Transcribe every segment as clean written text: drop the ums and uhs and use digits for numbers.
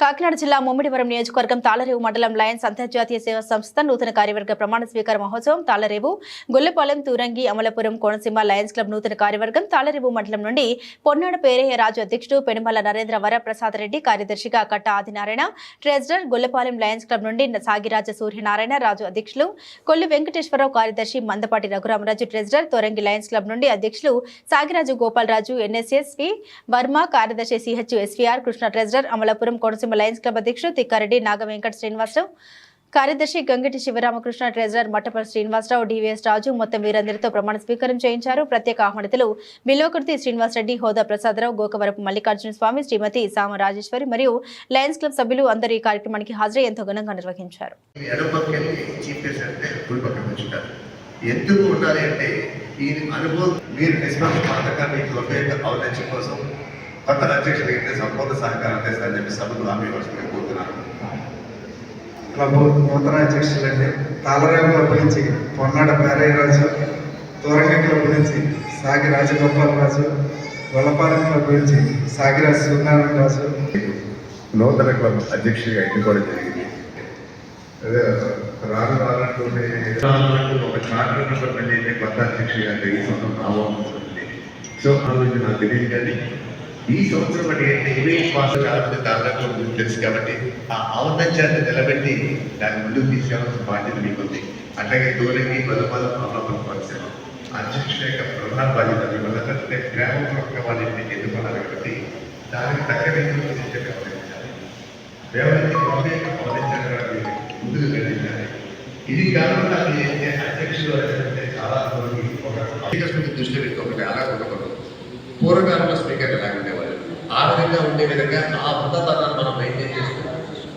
కాకినాడ జిల్లా ముమ్మిడివరం నియోజకవర్గం తాళరేవు మండలం లయన్స్ అంతర్జాతీయ సేవా సంస్థ నూతన కార్యవర్గ ప్రమాణ స్వీకార మహోత్సవం తాళరేవు గొల్లపాలెం తూరంగి అమలపురం కోనసీమ లయన్స్ క్లబ్ నూతన కార్యవర్గం తాళరేవు మండలం నుండి పొన్నాడ పేరయ్య రాజు అధ్యక్షుడు పెనుమల నరేంద్ర వరప్రసాద్ రెడ్డి కార్యదర్శిగా Katta Adinarayana treasurer Gollapalem Lions club నుండి సాగిరాజ సూర్యనారాయణ రాజు అధ్యక్షులు కొల్లి వెంకటేశ్వరరావు కార్యదర్శి Mandapati Raghuramaraju treasurer Torangi Lions club నుండి అధ్యక్షులు సాగిరాజు గోపాలరాజు ఎన్ఎస్ఎస్వి వర్మ కార్యదర్శి CH SVR Krishna treasurer Amalapuram Konaseema Lions club అధ్యక్షుడు తిక్కారెడ్డి నాగవెంకట శ్రీనివాసరావు కార్యదర్శి గంగిటి శివరామకృష్ణ ట్రెజరర్ మట్టపల్లి శ్రీనివాసరావు డివిఎస్ రాజు మొత్తం వీరందరితో ప్రమాణ స్వీకారం చేయించారు. ప్రత్యేక ఆహ్వానితులు బిల్వకుర్తి శ్రీనివాసరెడ్డి, హోదా ప్రసాదరావు, గోకవరపు మల్లికార్జున స్వామి, శ్రీమతి సామ రాజేశ్వరి మరియు లయన్స్ క్లబ్ సభ్యులు అందరూ ఈ కార్యక్రమానికి హాజరై ఎంతో ఘనంగా నిర్వహించారు. ఎందుకు ఉండాలి అంటే ఈ అనుభవం మీరు నిజమైన పథకాన్ని అవలంబించడం కోసం కొత్త అధ్యక్షులకి సంపూర్ణ సహకారం అందిస్తారని చెప్పి సభకు హామీ ఇవ్వాల్సిందిగా కోరుతున్నాను. క్లబ్ నూతన అధ్యక్షులు అంటే తాళరేవు క్లబ్ నుంచి పొన్నాడ పేరయ్య రాజు, తోరంగి క్లబ్ నుంచి సాగి రాజగోపాలరాజు, గొల్లపాలెం క్లబ్ నుంచి సాగిరాజ సూర్యనారాయణ రాజు నూతన క్లబ్ అధ్యక్షుడిగా ఎన్నుకోవడం జరిగింది. రానున్నటువంటి ఒక చార్టర్ వెళ్ళి కొత్త అధ్యక్షుడిగా ఈ సంవత్సరం రాబోతుంది. సో ఆ రోజు నాకు తెలియదు కానీ ఈ సంవత్సరం బట్టి ఇవే శ్వాస దాదాపు తెలుసు కాబట్టి ఆ ఔన్నత్యాన్ని నిలబెట్టి దాన్ని ముందుకు తీసుకెళ్లాల్సిన బాధ్యత మీకుంది. అట్లాగే దూరంగి బలపాలం అమలాపురం పరిశ్రమ అధ్యక్షుల యొక్క ప్రధాన బాధ్యత మిమ్మల్ని గ్రామపూర్వక వాళ్ళని ఎన్నుకోవాలి కాబట్టి దానికి తగ్గ గమనించాలి. వ్యవస్థకి గమనించడానికి ముందుకు వెళ్ళించాలి. ఇది కాకుండా అధ్యక్షులు అంటే చాలా దృష్టి పెట్టుకోవాలి. అలా ఉండకూడదు. పూర్వకాలంలో స్పీకర్ ఎలా ఉండేవాళ్ళు ఆ విధంగా ఉండే విధంగా ఆ ఉన్నతనాన్ని మనం మెయింటైన్ చేస్తూ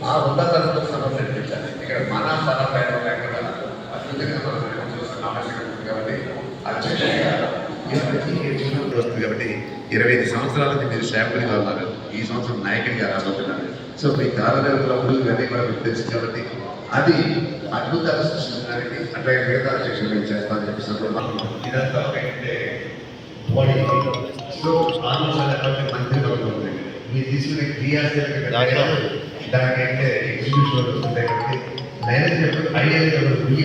ఆ ఉన్నతనంతో మనం నడిపించాలి. ఇక్కడ మన పరమైన లేకుండా అద్భుతంగా మనం చూస్తున్న ఆవశ్యకత ఉంది కాబట్టి అధ్యక్షుడిగా వస్తుంది కాబట్టి 25 సంవత్సరాల నుంచి మీరు శాంపుల్గా ఉన్నారు. ఈ సంవత్సరం నాయకుడిగా రాబోతున్నారు. సో మీ తాళరేవులో ఇవన్నీ కూడా మీకు తెలుసు కాబట్టి అది అద్భుతాలు సృష్టించడానికి అట్లాగే మిగతా అధ్యక్షులు చేస్తామని చెప్పి ఇదంతా ఏంటంటే సో ఆలోచన మంత్రిగా ఉంటుంది. మీరు తీసుకునే క్రియాశీలక దానికంటే ఎగ్జిక్యూషన్ ఉంటాయి కాబట్టి మేనేజ్మెంట్ ఐడియా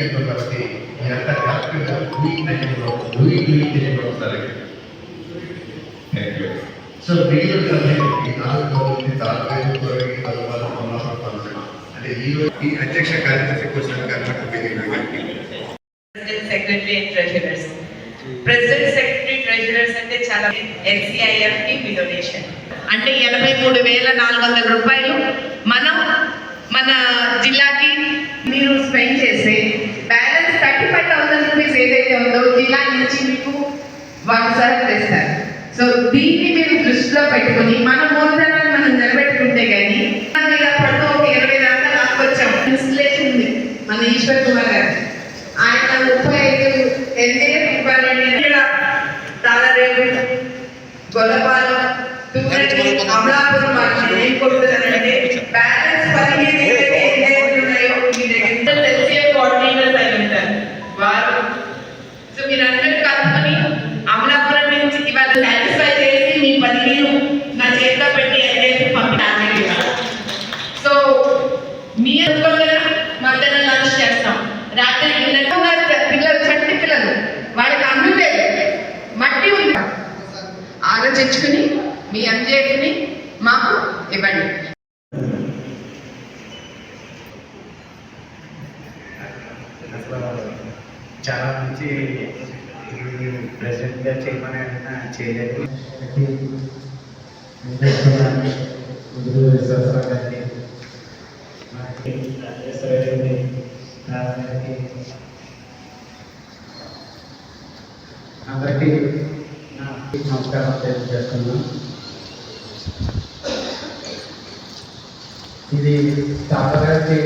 అంటారు కాబట్టి మీరంతా కరెక్ట్గా వస్తారు. సో మీరు ఈ 4 అంటే ఈ అధ్యక్ష కార్యదర్శి కోసం ప్రెసిడెంట్ సెక్రటరీ ట్రెజరర్స్ అంటే చాలా NCIF కి డొనేషన్ అంటే 83,400 రూపాయలు మనం మన జిల్లాకి మీరు స్పెండ్ చేస్తే బ్యాలెన్స్ 35,000 రూపీస్ ఏదైతే ఉందో జిల్లా నుంచి మీకు వాళ్ళు సహకరిస్తారు. సో దీన్ని మీరు దృష్టిలో పెట్టుకుని మన మూలధనాన్ని మనం నిలబెట్టుకుంటే కానీ పడుతూ ఒక 20 దాకా నాకు వచ్చాం. ఇన్స్టలేషన్ ఉంది మన ఈశ్వర్ కుమార్ గారు, ఆయన 35 NCIF ఇవ్వాలని తాళరేవు గొల్లపాలెం అమలాపురం ఏం కొడుతున్నారంటే బ్యాలెన్స్ 15 ఉన్నాయో మీ దగ్గర NCIF కోఆర్డినేటర్స్ అయి ఉంటారు వారు. సో మీరు అందరూ కలుపుకొని అమలాపురం నుంచి ఇవాళ సాటిస్ఫై చేసి మీ 15 నా చేతిలో పెట్టి NCIF పంపించాలి. సో మీ మధ్యాహ్నం లంచ్ చేస్తాం. రాత్రి పిల్లలు చట్టి పిల్లలు వాళ్ళకి అందులేదు మట్టి ఉంది. ఆలోచించుకుని మీ MJFని మాకు ఇవ్వండి. చాలా మంచి ప్రెసిడెంట్గా చేయమని చేయలేదు. అందరికీ నమస్కారం తెలియజేస్తున్నాను. ఇది తాళరేవుకి